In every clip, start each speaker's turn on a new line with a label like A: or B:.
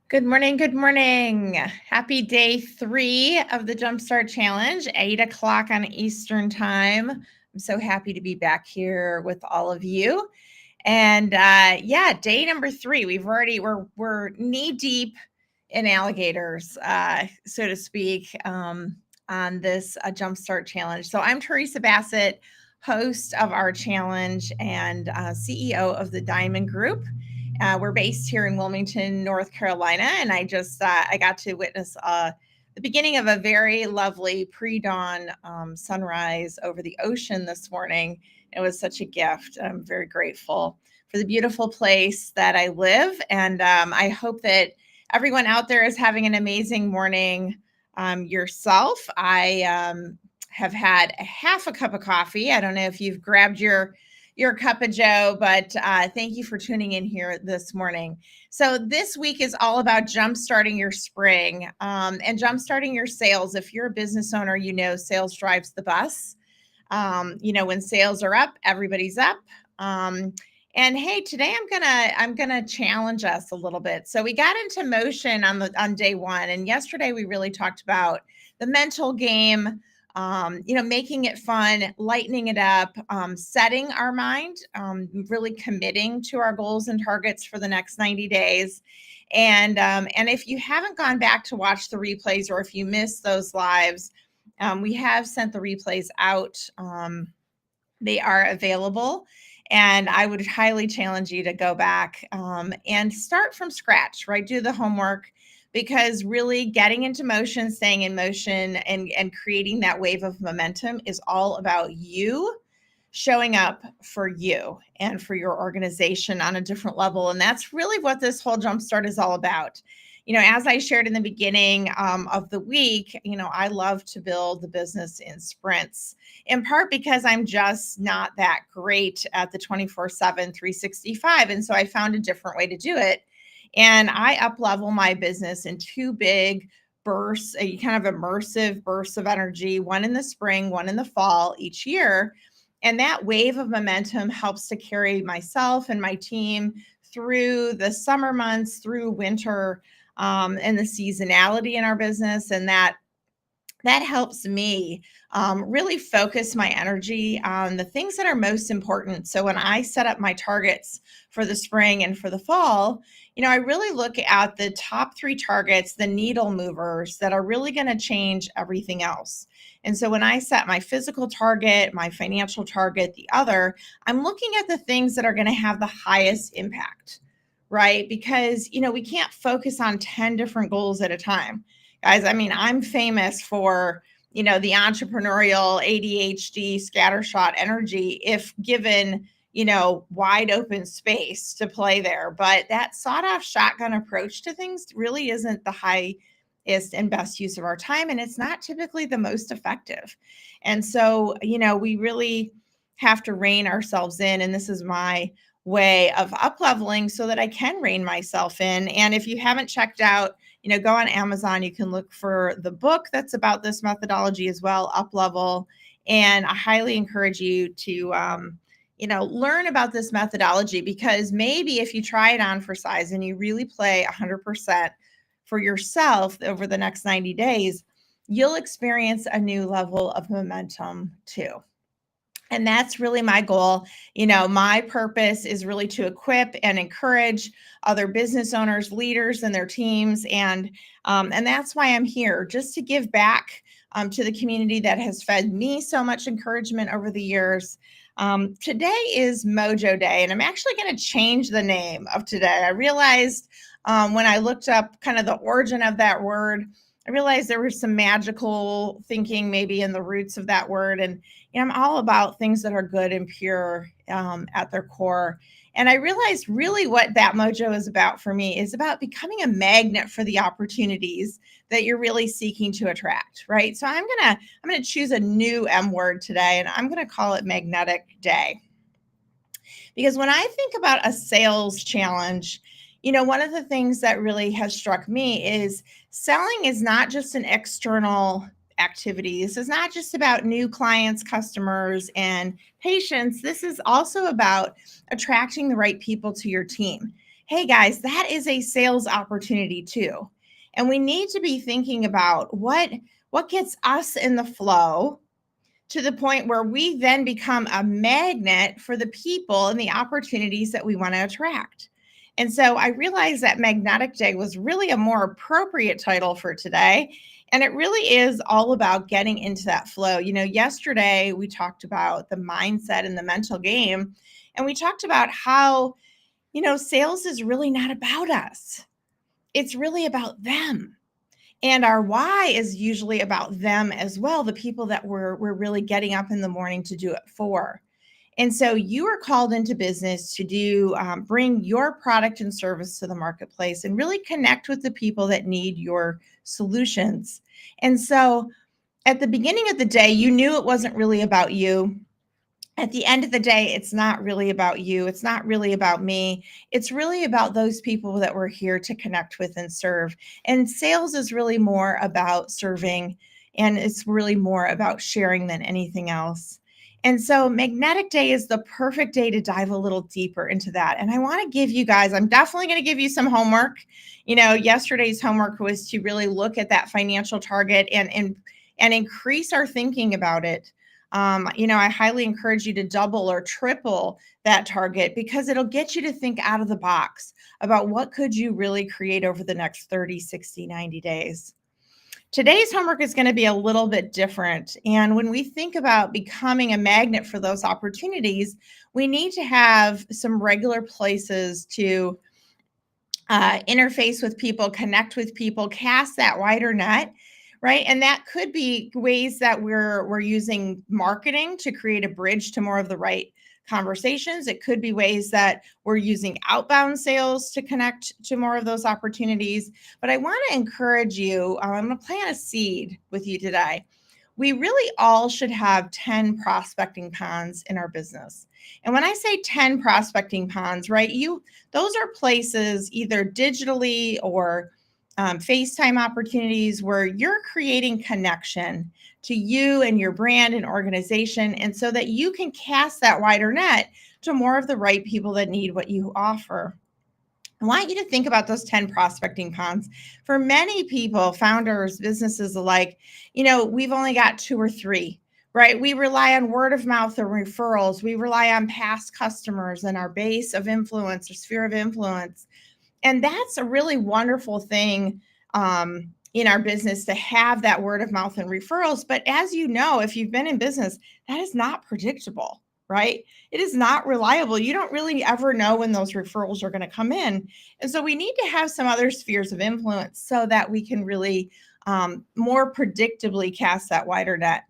A: Good morning. Good morning. Happy day 3 of the JumpStart Challenge, 8 o'clock on Eastern Time. I'm so happy to be back here with all of you. And day number 3. We're knee deep in alligators, so to speak, on this JumpStart Challenge. So I'm Teresa Bassett, host of our challenge and CEO of the Diamond Group. We're based here in Wilmington, North Carolina, and I got to witness the beginning of a very lovely pre-dawn sunrise over the ocean this morning. It was such a gift. I'm very grateful for the beautiful place that I live, and I hope that everyone out there is having an amazing morning yourself. I have had a half a cup of coffee. I don't know if you've grabbed your cup of Joe, but thank you for tuning in here this morning. So this week is all about jumpstarting your spring and jumpstarting your sales. If you're a business owner, you know sales drives the bus. When sales are up, everybody's up. And hey, today I'm gonna challenge us a little bit. So we got into motion on day 1, and yesterday we really talked about the mental game making it fun, lightening it up, setting our mind, really committing to our goals and targets for the next 90 days. And if you haven't gone back to watch the replays, or if you missed those lives, we have sent the replays out. They are available. And I would highly challenge you to go back and start from scratch, right? Do the homework, because really getting into motion, staying in motion, and creating that wave of momentum is all about you showing up for you and for your organization on a different level. And that's really what this whole Jumpstart is all about. As I shared in the beginning of the week, I love to build the business in sprints, in part because I'm just not that great at the 24/7, 365. And so I found a different way to do it. And I up level my business in two big bursts, a kind of immersive bursts of energy, one in the spring, one in the fall each year. And that wave of momentum helps to carry myself and my team through the summer months, through winter, and the seasonality in our business. And that helps me really focus my energy on the things that are most important. So when I set up my targets for the spring and for the fall, I really look at the top 3 targets, the needle movers that are really going to change everything else. And so when I set my physical target, my financial target, the other, I'm looking at the things that are going to have the highest impact, right? Because, we can't focus on 10 different goals at a time. Guys, I mean, I'm famous for, the entrepreneurial ADHD scattershot energy if given, wide open space to play there. But that sawed-off shotgun approach to things really isn't the highest and best use of our time. And it's not typically the most effective. And so, we really have to rein ourselves in. And this is my way of up leveling so that I can rein myself in. And if you haven't checked out, go on Amazon, you can look for the book that's about this methodology as well, Up Level. And I highly encourage you to, learn about this methodology, because maybe if you try it on for size and you really play 100% for yourself over the next 90 days, you'll experience a new level of momentum too. And that's really my goal. My purpose is really to equip and encourage other business owners, leaders, and their teams. And that's why I'm here, just to give back to the community that has fed me so much encouragement over the years. Today is Mojo Day, and I'm actually going to change the name of today. I realized when I looked up kind of the origin of that word, I realized there was some magical thinking maybe in the roots of that word. And I'm all about things that are good and pure at their core. And I realized really what that mojo is about for me is about becoming a magnet for the opportunities that you're really seeking to attract, right? So I'm gonna choose a new M word today, and I'm gonna call it Magnetic Day. Because when I think about a sales challenge, one of the things that really has struck me is selling is not just an external activity. This is not just about new clients, customers, and patients. This is also about attracting the right people to your team. Hey guys, that is a sales opportunity too. And we need to be thinking about what gets us in the flow to the point where we then become a magnet for the people and the opportunities that we want to attract. And so I realized that Magnetic Day was really a more appropriate title for today. And it really is all about getting into that flow. Yesterday we talked about the mindset and the mental game. And we talked about how, sales is really not about us. It's really about them. And our why is usually about them as well, the people that we're really getting up in the morning to do it for. And so you are called into business to bring your product and service to the marketplace and really connect with the people that need your solutions. And so at the beginning of the day, you knew it wasn't really about you. At the end of the day, it's not really about you. It's not really about me. It's really about those people that we're here to connect with and serve. And sales is really more about serving, and it's really more about sharing than anything else. And so Magnetic Day is the perfect day to dive a little deeper into that. And I want to give you guys, I'm definitely going to give you some homework. Yesterday's homework was to really look at that financial target and and increase our thinking about it. I highly encourage you to double or triple that target, because it'll get you to think out of the box about what could you really create over the next 30, 60, 90 days. Today's homework is going to be a little bit different. And when we think about becoming a magnet for those opportunities, we need to have some regular places to interface with people, connect with people, cast that wider net, right? And that could be ways that we're using marketing to create a bridge to more of the right conversations. It could be ways that we're using outbound sales to connect to more of those opportunities. But I want to encourage you, I'm going to plant a seed with you today. We really all should have 10 prospecting ponds in our business. And when I say 10 prospecting ponds, right, those are places either digitally or FaceTime opportunities where you're creating connection to you and your brand and organization, and so that you can cast that wider net to more of the right people that need what you offer. I want you to think about those 10 prospecting ponds. For many people, founders, businesses alike, we've only got 2 or 3, right? We rely on word of mouth or referrals. We rely on past customers and our base of influence or sphere of influence. And that's a really wonderful thing in our business, to have that word of mouth and referrals. But as you know, if you've been in business, that is not predictable, right? It is not reliable. You don't really ever know when those referrals are going to come in. And so we need to have some other spheres of influence so that we can really more predictably cast that wider net.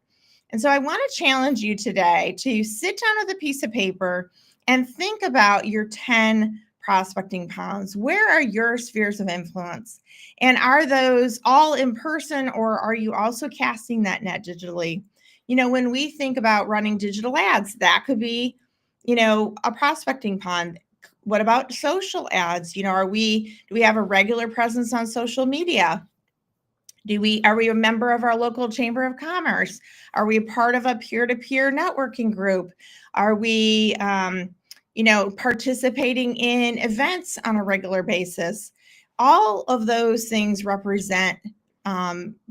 A: And so I want to challenge you today to sit down with a piece of paper and think about your 10 prospecting ponds. Where are your spheres of influence? And are those all in person, or are you also casting that net digitally? When we think about running digital ads, that could be, a prospecting pond. What about social ads? Do we have a regular presence on social media? Are we a member of our local chamber of commerce? Are we a part of a peer-to-peer networking group? Are we, participating in events on a regular basis? All of those things represent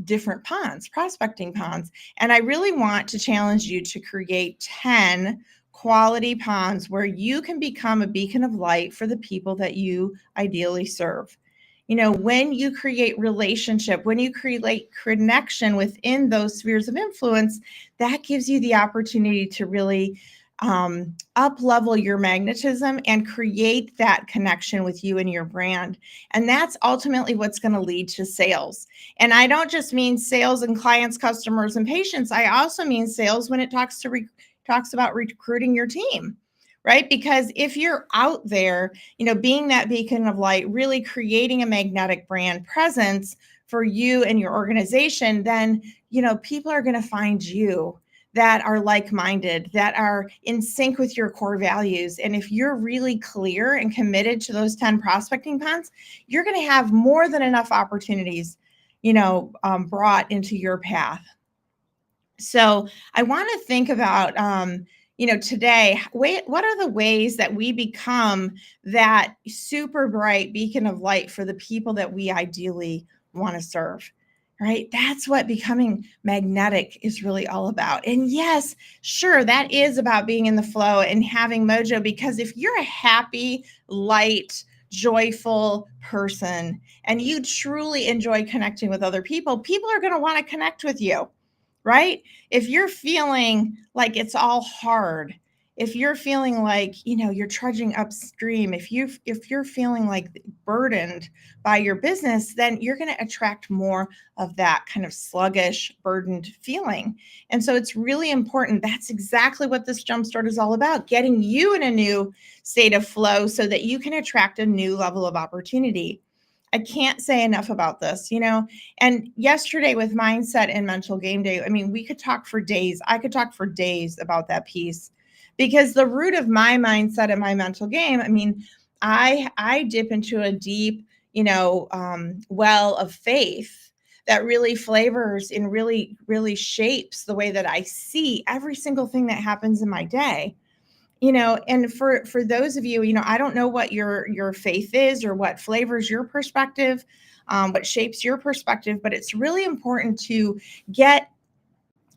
A: different ponds, prospecting ponds. And I really want to challenge you to create 10 quality ponds where you can become a beacon of light for the people that you ideally serve. When you create relationship, when you create connection within those spheres of influence, that gives you the opportunity to really up level your magnetism and create that connection with you and your brand. And that's ultimately what's going to lead to sales. And I don't just mean sales and clients, customers, and patients. I also mean sales when it talks about recruiting your team. Right? Because if you're out there, being that beacon of light, really creating a magnetic brand presence for you and your organization, then, people are going to find you that are like-minded, that are in sync with your core values. And if you're really clear and committed to those 10 prospecting ponds, you're going to have more than enough opportunities, brought into your path. So I want to think about, today, what are the ways that we become that super bright beacon of light for the people that we ideally want to serve, right? That's what becoming magnetic is really all about. And yes, sure, that is about being in the flow and having mojo, because if you're a happy, light, joyful person and you truly enjoy connecting with other people, people are going to want to connect with you. Right? If you're feeling like it's all hard, if you're feeling like, you're trudging upstream, if you're feeling like burdened by your business, then you're going to attract more of that kind of sluggish, burdened feeling. And so it's really important. That's exactly what this JumpStart is all about, getting you in a new state of flow so that you can attract a new level of opportunity. I can't say enough about this, and yesterday with mindset and mental game day, we could talk for days. I could talk for days about that piece, because the root of my mindset and my mental game, I dip into a deep, well of faith that really flavors and really, really shapes the way that I see every single thing that happens in my day. And for those of you, I don't know what your faith is or what flavors your perspective, what shapes your perspective, but it's really important to get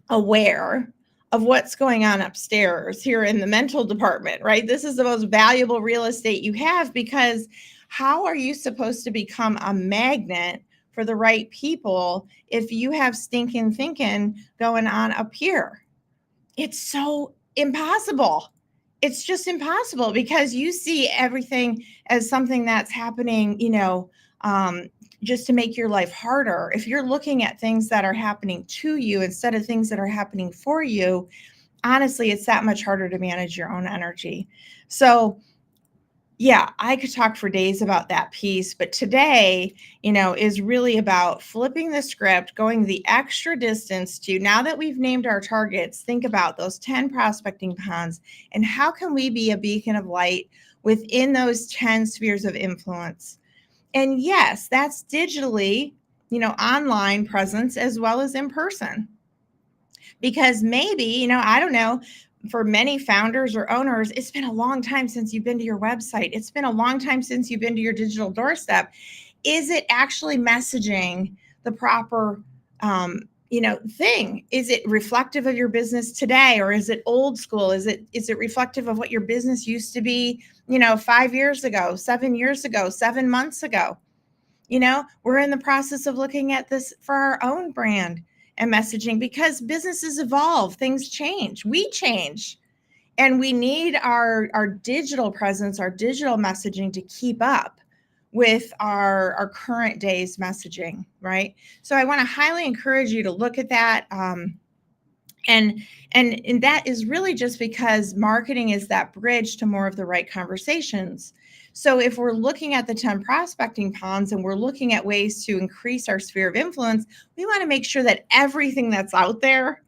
A: aware of what's going on upstairs here in the mental department, right? This is the most valuable real estate you have, because how are you supposed to become a magnet for the right people if you have stinking thinking going on up here? It's so impossible. It's just impossible, because you see everything as something that's happening, just to make your life harder. If you're looking at things that are happening to you instead of things that are happening for you, honestly, it's that much harder to manage your own energy. So, yeah, I could talk for days about that piece, but today, is really about flipping the script, going the extra distance to, now that we've named our targets, think about those 10 prospecting ponds and how can we be a beacon of light within those 10 spheres of influence. And yes, that's digitally, online presence as well as in person. Because maybe, I don't know, for many founders or owners, it's been a long time since you've been to your website. It's been a long time since you've been to your digital doorstep. Is it actually messaging the proper thing? Is it reflective of your business today, or is it old school? Is it reflective of what your business used to be, 5 years ago, 7 years ago, 7 months ago? We're in the process of looking at this for our own brand and messaging, because businesses evolve, things change, we change, and we need our digital presence, our digital messaging to keep up with our current day's messaging, right? So I want to highly encourage you to look at that. And that is really just because marketing is that bridge to more of the right conversations. So if we're looking at the 10 prospecting ponds and we're looking at ways to increase our sphere of influence, we want to make sure that everything that's out there,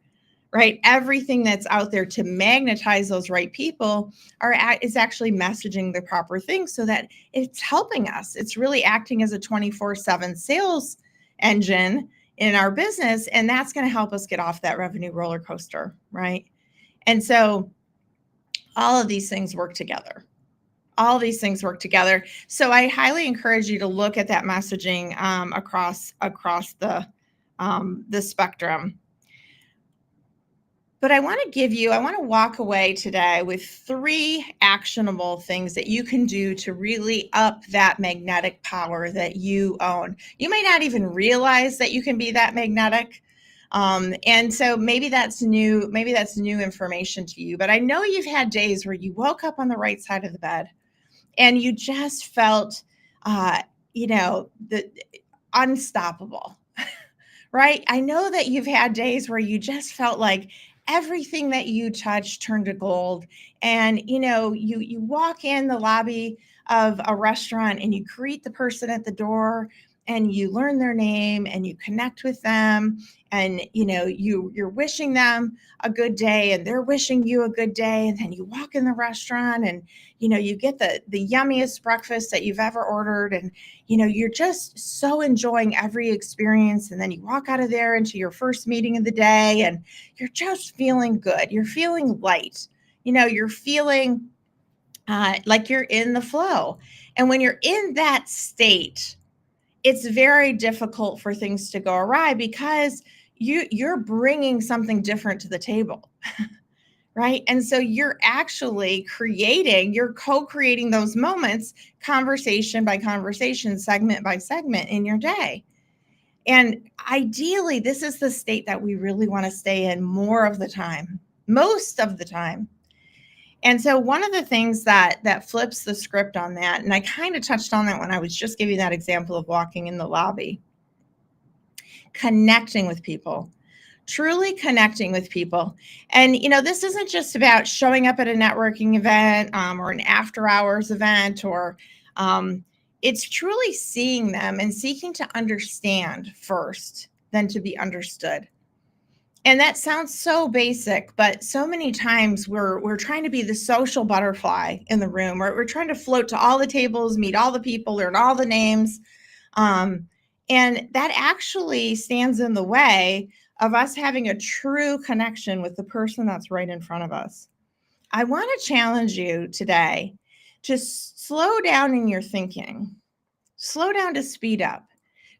A: right, everything that's out there to magnetize those right people is actually messaging the proper things, so that it's helping us. It's really acting as a 24/7 sales engine in our business, and that's going to help us get off that revenue roller coaster, right? And so all of these things work together. All of these things work together. So I highly encourage you to look at that messaging across the spectrum. But I want to walk away today with 3 actionable things that you can do to really up that magnetic power that you own. You may not even realize that you can be that magnetic. And so maybe that's new information to you. But I know you've had days where you woke up on the right side of the bed and you just felt, the unstoppable. Right? I know that you've had days where you just felt like everything that you touched turned to gold. And you walk in the lobby of a restaurant and you greet the person at the door and you learn their name and you connect with them, and you're wishing them a good day and they're wishing you a good day, and then you walk in the restaurant and you get the yummiest breakfast that you've ever ordered, and you're just so enjoying every experience. And then you walk out of there into your first meeting of the day and you're just feeling good. You're feeling light. You're feeling like you're in the flow. And when you're in that state, it's very difficult for things to go awry, because you're bringing something different to the table. Right? And so you're co-creating those moments, conversation by conversation, segment by segment in your day. And ideally, this is the state that we really want to stay in more of the time, most of the time. And so one of the things that flips the script on that, and I kind of touched on that when I was just giving that example of walking in the lobby, connecting with people. Truly connecting with people. And, this isn't just about showing up at a networking event or an after hours event, or it's truly seeing them and seeking to understand first than to be understood. And that sounds so basic, but so many times we're trying to be the social butterfly in the room, or we're trying to float to all the tables, meet all the people, learn all the names. And that actually stands in the way of us having a true connection with the person that's right in front of us. I want to challenge you today to slow down in your thinking, slow down to speed up,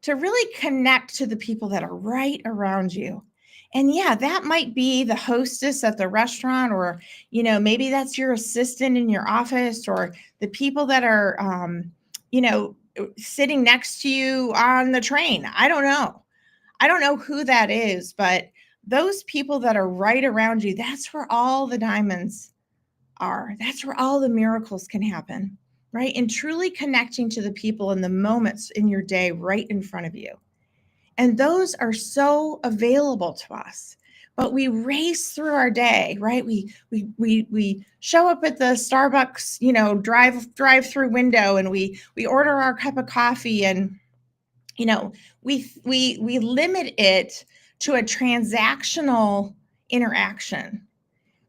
A: to really connect to the people that are right around you, And yeah, that might be the hostess at the restaurant, or, maybe that's your assistant in your office, or the people that are, sitting next to you on the train. I don't know. I don't know who that is, but those people that are right around you, that's where all the diamonds are. That's where all the miracles can happen, right? And truly connecting to the people in the moments in your day right in front of you. And those are so available to us. But we race through our day, right? We show up at the Starbucks, drive through window, and we order our cup of coffee, and we limit it to a transactional interaction.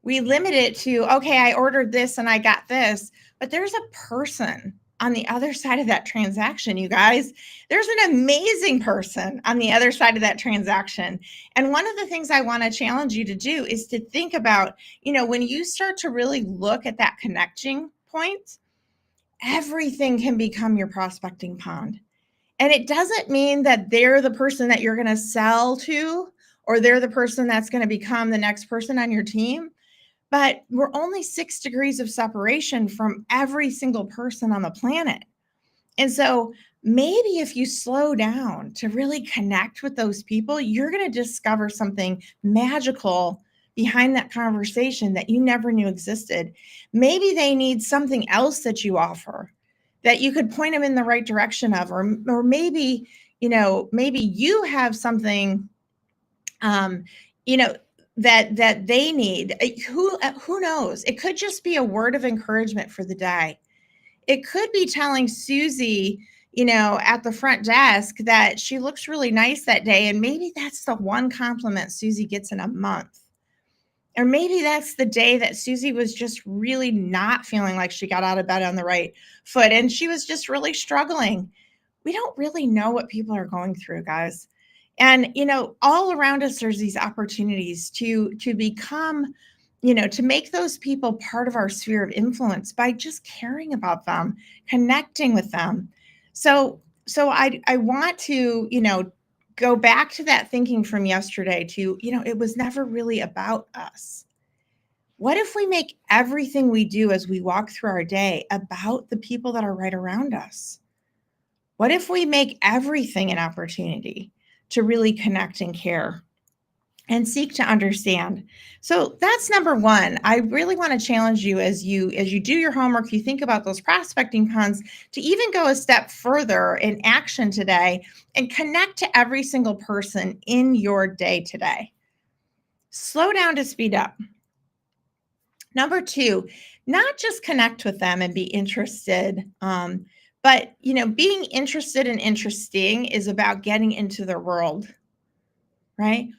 A: We limit it to, okay, I ordered this and I got this, but there's a person on the other side of that transaction, you guys. There's an amazing person on the other side of that transaction. And one of the things I want to challenge you to do is to think about, when you start to really look at that connecting point, everything can become your prospecting pond. And it doesn't mean that they're the person that you're going to sell to, or they're the person that's going to become the next person on your team. But we're only 6 degrees of separation from every single person on the planet. And so maybe if you slow down to really connect with those people, you're going to discover something magical behind that conversation that you never knew existed. Maybe they need something else that you offer that you could point them in the right direction of, or maybe, maybe you have something, um, you know, that they need. Who knows? It could just be a word of encouragement for the day. It could be telling Susie, at the front desk, that she looks really nice that day, and maybe that's the one compliment Susie gets in a month. Or maybe that's the day that Susie was just really not feeling like she got out of bed on the right foot, and she was just really struggling. We don't really know what people are going through, guys. And all around us there's these opportunities to become, to make those people part of our sphere of influence by just caring about them, connecting with them. So I want to, go back to that thinking from yesterday to, it was never really about us. What if we make everything we do as we walk through our day about the people that are right around us? What if we make everything an opportunity to really connect and care and seek to understand? So that's number one. I really want to challenge you, as you do your homework, you think about those prospecting ponds, to even go a step further in action today and connect to every single person in your day today. Slow down to speed up. Number two, not just connect with them and be interested, but being interested and interesting is about getting into their world, right?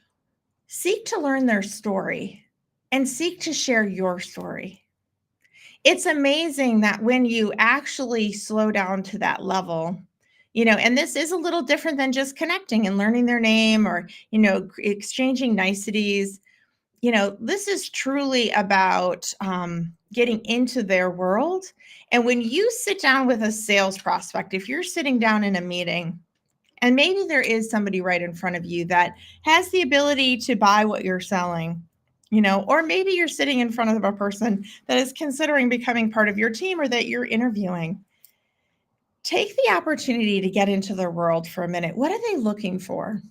A: Seek to learn their story and seek to share your story. It's amazing that when you actually slow down to that level, and this is a little different than just connecting and learning their name, or exchanging niceties. This is truly about getting into their world. And when you sit down with a sales prospect, if you're sitting down in a meeting, and maybe there is somebody right in front of you that has the ability to buy what you're selling, or maybe you're sitting in front of a person that is considering becoming part of your team, or that you're interviewing, take the opportunity to get into their world for a minute. What are they looking for?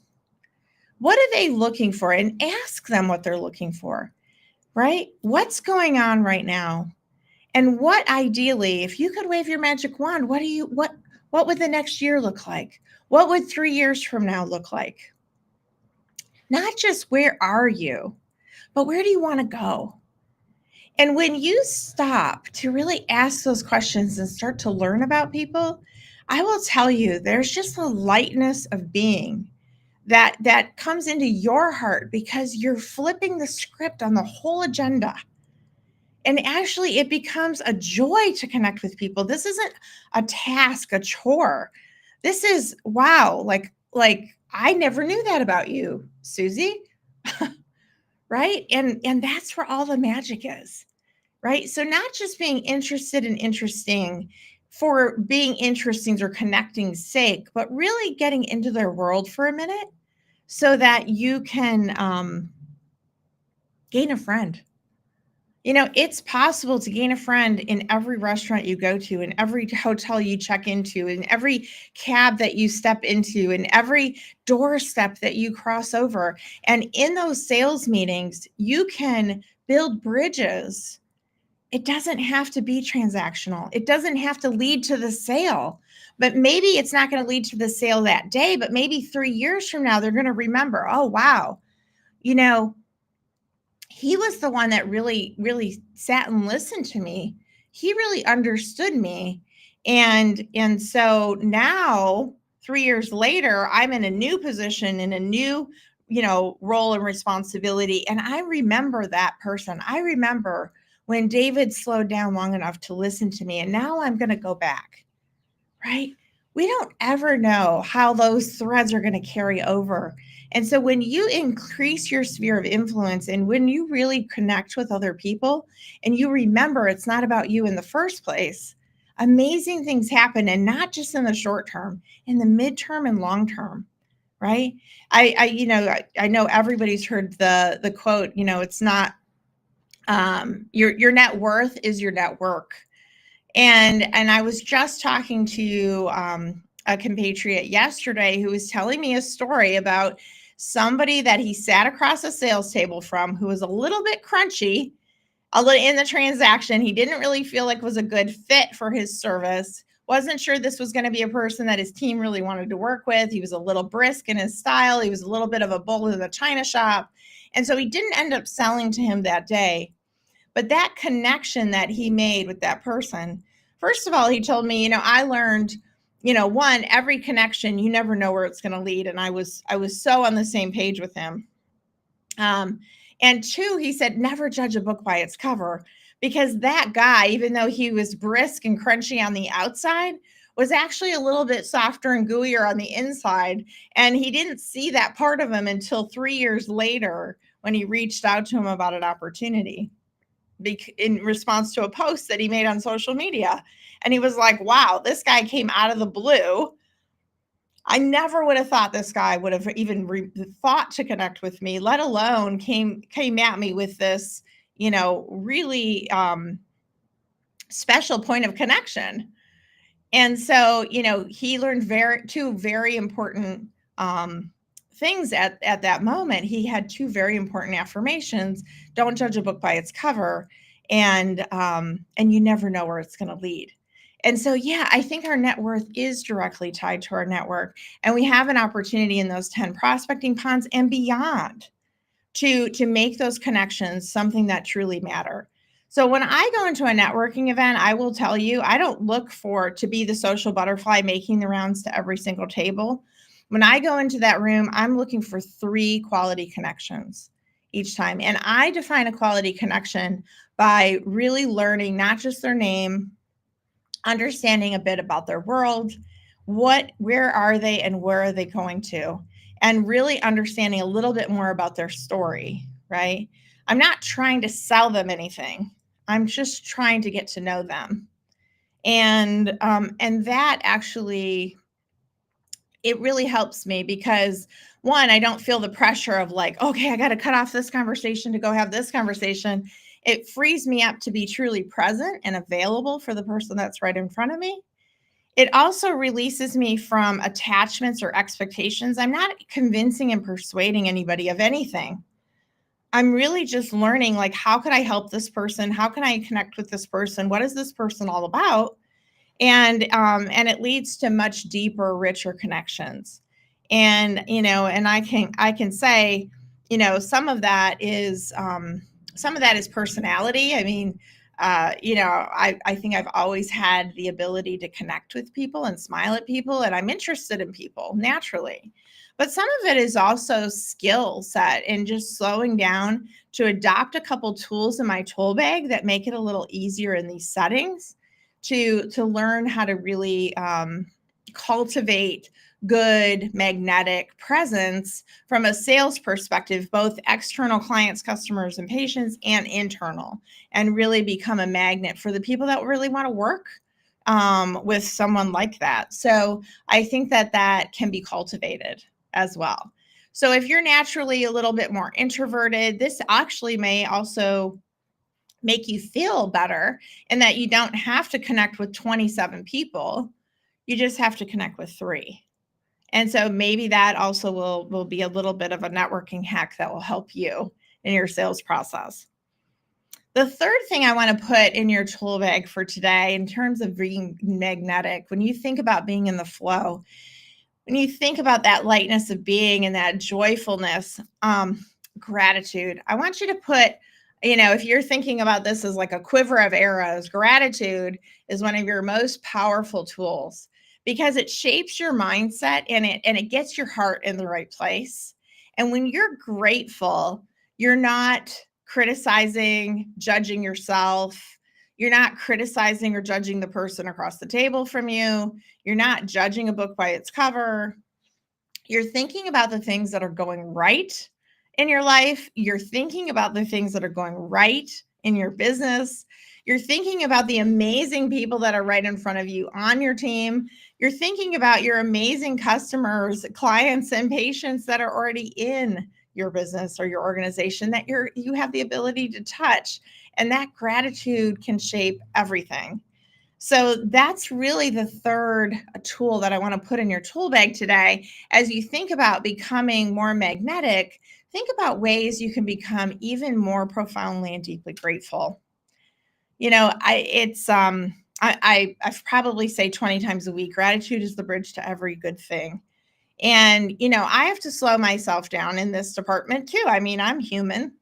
A: What are they looking for? And ask them what they're looking for. Right? What's going on right now? And what, ideally, if you could wave your magic wand, what would the next year look like? What would 3 years from now look like? Not just where are you, but where do you want to go? And when you stop to really ask those questions and start to learn about people, I will tell you, there's just a lightness of being that comes into your heart, because you're flipping the script on the whole agenda. And actually, it becomes a joy to connect with people. This isn't a task, a chore. This is, wow, like I never knew that about you, Susie. Right? And that's where all the magic is. Right? So not just being interested and interesting for being interesting or connecting's sake, but really getting into their world for a minute, so that you can gain a friend. It's possible to gain a friend in every restaurant you go to, in every hotel you check into, in every cab that you step into, in every doorstep that you cross over. And in those sales meetings, you can build bridges. It doesn't have to be transactional. It doesn't have to lead to the sale. But maybe it's not going to lead to the sale that day, but maybe 3 years from now, they're going to remember, oh, wow, you know, he was the one that really sat and listened to me. He really understood me. And so now 3 years later, I'm in a new position, in a new, role and responsibility, and I remember that person. I remember when David slowed down long enough to listen to me, and now I'm going to go back, right? We don't ever know how those threads are going to carry over. And so when you increase your sphere of influence and when you really connect with other people and you remember it's not about you in the first place, amazing things happen, and not just in the short term, in the midterm and long term, right? I know everybody's heard the quote, it's not your net worth is your network. And I was just talking to a compatriot yesterday who was telling me a story about somebody that he sat across a sales table from who was a little bit crunchy, a little in the transaction. He didn't really feel like was a good fit for his service. Wasn't sure this was going to be a person that his team really wanted to work with. He was a little brisk in his style. He was a little bit of a bull in the china shop. And so he didn't end up selling to him that day. But that connection that he made with that person, first of all, he told me, I learned, one, every connection, you never know where it's going to lead. And I was so on the same page with him. And two, he said, never judge a book by its cover, because that guy, even though he was brisk and crunchy on the outside, was actually a little bit softer and gooier on the inside. And he didn't see that part of him until 3 years later when he reached out to him about an opportunity in response to a post that he made on social media. And he was like, wow, this guy came out of the blue. I never would have thought this guy would have even thought to connect with me, let alone came at me with this, really special point of connection. And so, he learned two very important things at that moment. He had two very important affirmations: don't judge a book by its cover, and you never know where it's going to lead. And so, yeah, I think our net worth is directly tied to our network, and we have an opportunity in those 10 prospecting ponds and beyond to make those connections something that truly matter. So when I go into a networking event, I will tell you, I don't look to be the social butterfly making the rounds to every single table. When I go into that room, I'm looking for 3 quality connections each time. And I define a quality connection by really learning not just their name, understanding a bit about their world, where are they and where are they going to, and really understanding a little bit more about their story, right? I'm not trying to sell them anything. I'm just trying to get to know them. And that actually, it really helps me because, one, I don't feel the pressure of like, okay, I got to cut off this conversation to go have this conversation. It frees me up to be truly present and available for the person that's right in front of me. It also releases me from attachments or expectations. I'm not convincing and persuading anybody of anything. I'm really just learning, like, how could I help this person? How can I connect with this person? What is this person all about? And it leads to much deeper, richer connections. And and I can say, some of that is personality. I mean, I think I've always had the ability to connect with people and smile at people, and I'm interested in people naturally. But some of it is also skill set and just slowing down to adopt a couple tools in my tool bag that make it a little easier in these settings to learn how to really cultivate good magnetic presence from a sales perspective, both external clients, customers, and patients, and internal, and really become a magnet for the people that really want to work with someone like that. So I think that can be cultivated as well. So if you're naturally a little bit more introverted, this actually may also make you feel better in that you don't have to connect with 27 people. You just have to connect with 3. And so maybe that also will be a little bit of a networking hack that will help you in your sales process. The third thing I want to put in your tool bag for today in terms of being magnetic, when you think about being in the flow, when you think about that lightness of being and that joyfulness, gratitude, I want you to put, if you're thinking about this as like a quiver of arrows, gratitude is one of your most powerful tools because it shapes your mindset and it gets your heart in the right place. And when you're grateful, you're not criticizing, judging yourself. You're not criticizing or judging the person across the table from you. You're not judging a book by its cover. You're thinking about the things that are going right in your life. You're thinking about the things that are going right in your business. You're thinking about the amazing people that are right in front of you on your team. You're thinking about your amazing customers, clients, and patients that are already in your business or your organization that you have the ability to touch. And that gratitude can shape everything. So that's really the third tool that I want to put in your tool bag today. As you think about becoming more magnetic, think about ways you can become even more profoundly and deeply grateful. I probably say 20 times a week, gratitude is the bridge to every good thing. And, I have to slow myself down in this department too. I mean, I'm human.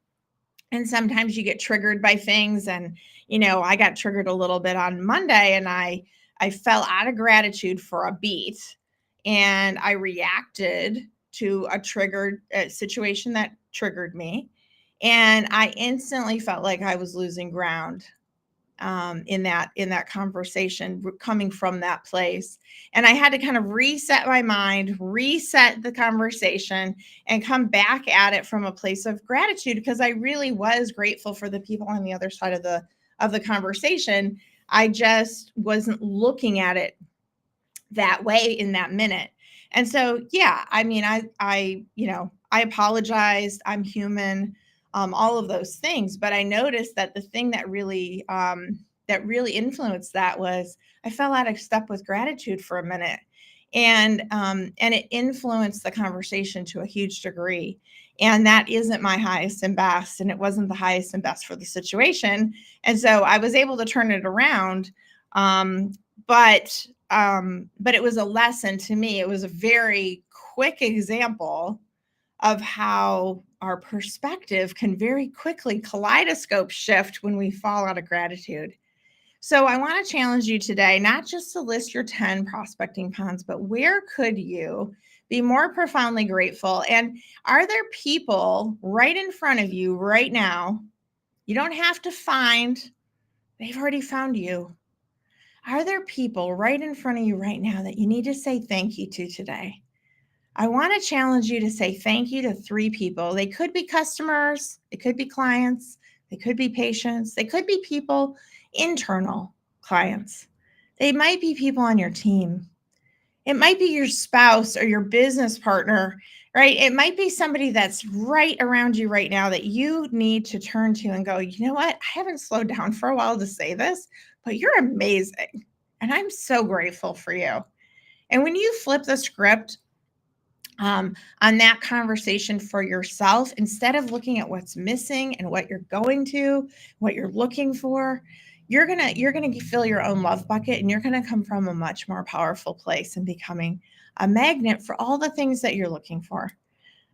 A: And sometimes you get triggered by things. And, I got triggered a little bit on Monday and I fell out of gratitude for a beat and I reacted to a triggered situation that triggered me. And I instantly felt like I was losing ground in that conversation coming from that place. And I had to kind of reset my mind, reset the conversation, and come back at it from a place of gratitude because I really was grateful for the people on the other side of the conversation. I just wasn't looking at it that way in that minute. And so, yeah, I mean, I apologized. I'm human, all of those things. But I noticed that the thing that really influenced that was I fell out of step with gratitude for a minute, and it influenced the conversation to a huge degree. And that isn't my highest and best, and it wasn't the highest and best for the situation. And so I was able to turn it around. Um, but it was a lesson to me. It was a very quick example of how our perspective can very quickly kaleidoscope shift when we fall out of gratitude. So I want to challenge you today, not just to list your 10 prospecting ponds, but where could you be more profoundly grateful? And are there people right in front of you right now? You don't have to find, they've already found you. Are there people right in front of you right now that you need to say thank you to today? I want to challenge you to say thank you to 3 people. They could be customers, they could be clients, they could be patients, they could be people, internal clients. They might be people on your team. It might be your spouse or your business partner, right? It might be somebody that's right around you right now that you need to turn to and go, you know what? I haven't slowed down for a while to say this, but you're amazing. And I'm so grateful for you. And when you flip the script on that conversation for yourself, instead of looking at what's missing and what you're going to, what you're looking for, you're gonna fill your own love bucket, and you're gonna come from a much more powerful place and becoming a magnet for all the things that you're looking for.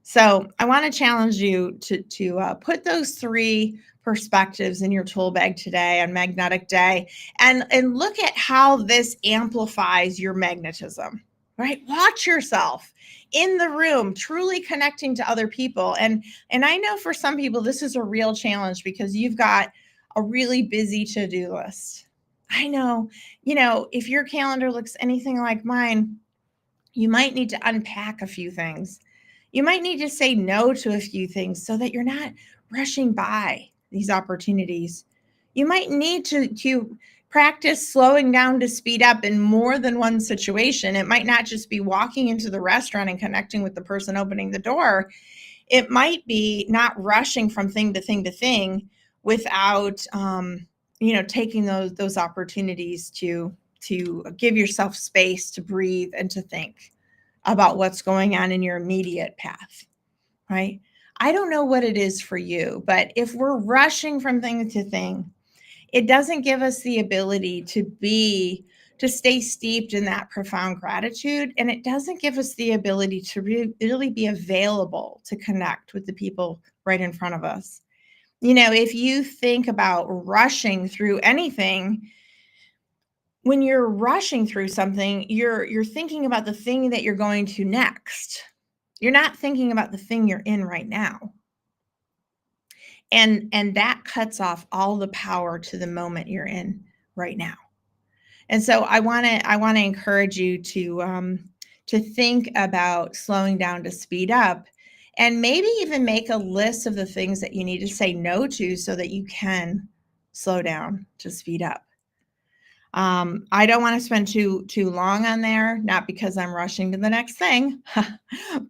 A: So I want to challenge you to put those 3 perspectives in your tool bag today on Magnetic Day, and look at how this amplifies your magnetism. Right? Watch yourself in the room, truly connecting to other people. And I know for some people this is a real challenge because you've got a really busy to-do list. I know, if your calendar looks anything like mine, you might need to unpack a few things. You might need to say no to a few things so that you're not rushing by these opportunities. You might need to Practice slowing down to speed up in more than one situation. It might not just be walking into the restaurant and connecting with the person opening the door. It might be not rushing from thing to thing to thing without, taking those opportunities to give yourself space to breathe and to think about what's going on in your immediate path, right? I don't know what it is for you, but if we're rushing from thing to thing, it doesn't give us the ability to stay steeped in that profound gratitude. And it doesn't give us the ability to really be available to connect with the people right in front of us. If you think about rushing through anything, when you're rushing through something, you're thinking about the thing that you're going to next. You're not thinking about the thing you're in right now. And that cuts off all the power to the moment you're in right now. And so I want to encourage you to think about slowing down to speed up, and maybe even make a list of the things that you need to say no to so that you can slow down to speed up. I don't want to spend too long on there, not because I'm rushing to the next thing,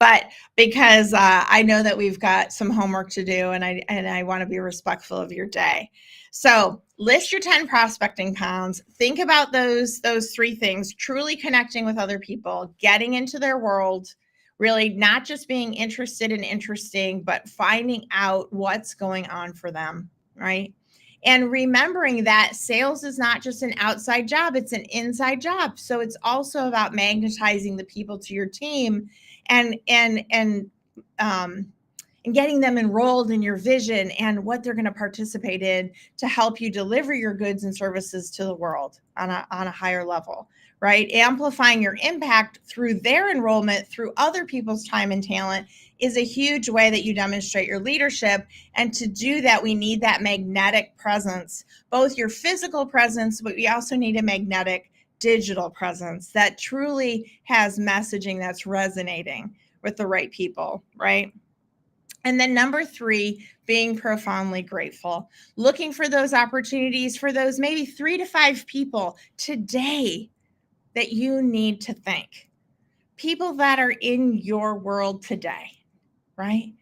A: but because I know that we've got some homework to do, and I want to be respectful of your day. So list your 10 prospecting pounds. Think about those 3 things: truly connecting with other people, getting into their world, really not just being interested and interesting, but finding out what's going on for them, right? And remembering that sales is not just an outside job, it's an inside job. So it's also about magnetizing the people to your team and getting them enrolled in your vision and what they're going to participate in to help you deliver your goods and services to the world on a higher level, right? Amplifying your impact through their enrollment, through other people's time and talent, is a huge way that you demonstrate your leadership. And to do that, we need that magnetic presence, both your physical presence, but we also need a magnetic digital presence that truly has messaging that's resonating with the right people, right? And then number 3, being profoundly grateful, looking for those opportunities for those maybe 3 to 5 people today that you need to thank. People that are in your world today, right?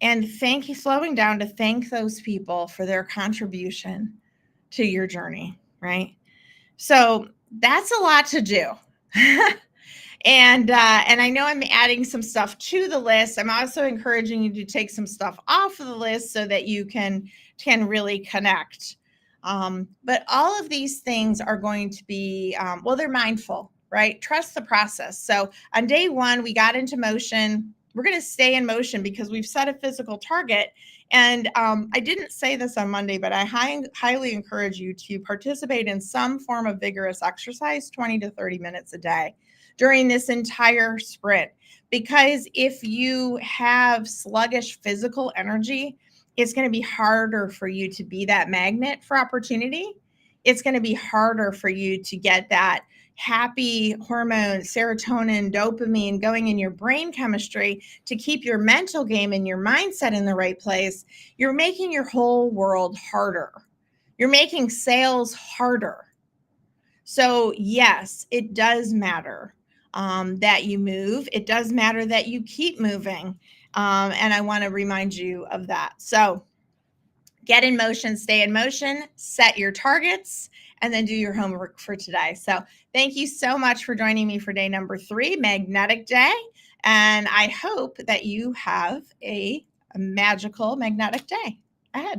A: And slowing down to thank those people for their contribution to your journey, right? So that's a lot to do. And I know I'm adding some stuff to the list. I'm also encouraging you to take some stuff off of the list so that you can really connect. But all of these things are going to be, they're mindful, right? Trust the process. So on day 1, we got into motion. We're going to stay in motion because we've set a physical target. And I didn't say this on Monday, but I highly encourage you to participate in some form of vigorous exercise 20 to 30 minutes a day during this entire sprint. Because if you have sluggish physical energy, it's going to be harder for you to be that magnet for opportunity. It's going to be harder for you to get that happy hormone, serotonin, dopamine going in your brain chemistry to keep your mental game and your mindset in the right place. You're making your whole world harder. You're making sales harder. So yes, it does matter that you move. It does matter that you keep moving. And I want to remind you of that. So get in motion, stay in motion, set your targets, and then do your homework for today. So thank you so much for joining me for day number 3, Magnetic Day. And I hope that you have a magical magnetic day ahead.